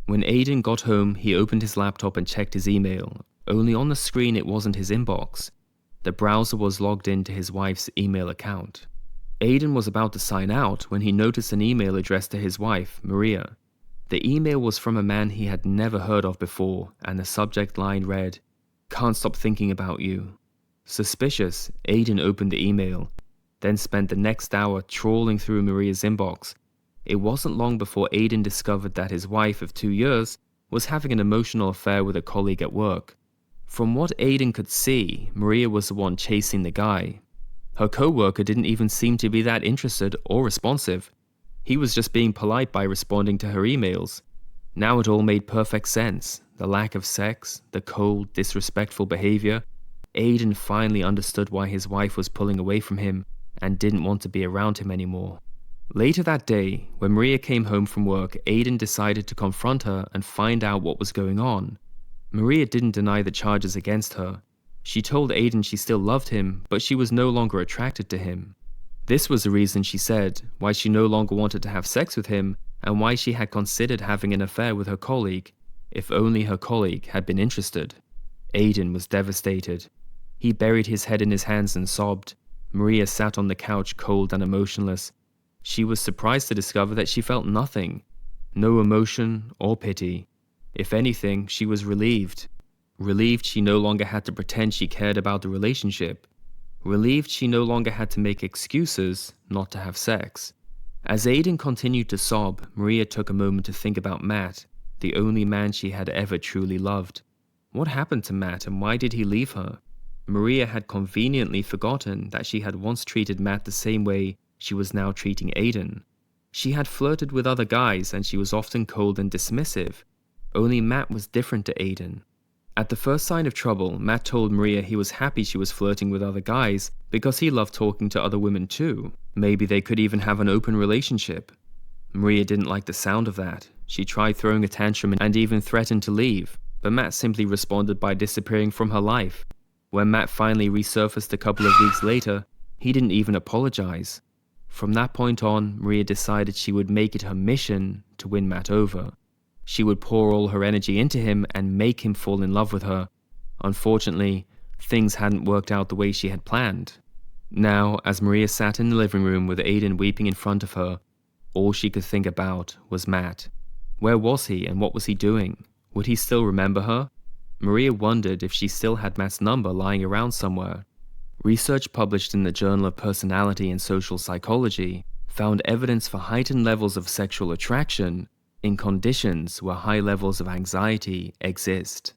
When Aiden got home, he opened his laptop and checked his email. Only on the screen it wasn't his inbox. The browser was logged into his wife's email account. Aiden was about to sign out when he noticed an email addressed to his wife, Maria. The email was from a man he had never heard of before, and the subject line read, "Can't stop thinking about you." Suspicious, Aiden opened the email, then spent the next hour trawling through Maria's inbox. It wasn't long before Aiden discovered that his wife of 2 years was having an emotional affair with a colleague at work. From what Aiden could see, Maria was the one chasing the guy. Her co-worker didn't even seem to be that interested or responsive. He was just being polite by responding to her emails. Now it all made perfect sense. The lack of sex, the cold, disrespectful behavior. Aiden finally understood why his wife was pulling away from him and didn't want to be around him anymore. Later that day, when Maria came home from work, Aiden decided to confront her and find out what was going on. Maria didn't deny the charges against her. She told Aiden she still loved him, but she was no longer attracted to him. This was the reason, she said, why she no longer wanted to have sex with him and why she had considered having an affair with her colleague, if only her colleague had been interested. Aiden was devastated. He buried his head in his hands and sobbed. Maria sat on the couch cold and emotionless. She was surprised to discover that she felt nothing. No emotion or pity. If anything, she was relieved. Relieved she no longer had to pretend she cared about the relationship. Relieved she no longer had to make excuses not to have sex. As Aiden continued to sob, Maria took a moment to think about Matt, the only man she had ever truly loved. What happened to Matt and why did he leave her? Maria had conveniently forgotten that she had once treated Matt the same way she was now treating Aiden. She had flirted with other guys and she was often cold and dismissive. Only Matt was different to Aiden. At the first sign of trouble, Matt told Maria he was happy she was flirting with other guys because he loved talking to other women too. Maybe they could even have an open relationship. Maria didn't like the sound of that. She tried throwing a tantrum and even threatened to leave, but Matt simply responded by disappearing from her life. When Matt finally resurfaced a couple of weeks later, he didn't even apologize. From that point on, Maria decided she would make it her mission to win Matt over. She would pour all her energy into him and make him fall in love with her. Unfortunately, things hadn't worked out the way she had planned. Now, as Maria sat in the living room with Aiden weeping in front of her, all she could think about was Matt. Where was he and what was he doing? Would he still remember her? Maria wondered if she still had Matt's number lying around somewhere. Research published in the Journal of Personality and Social Psychology found evidence for heightened levels of sexual attraction in conditions where high levels of anxiety exist.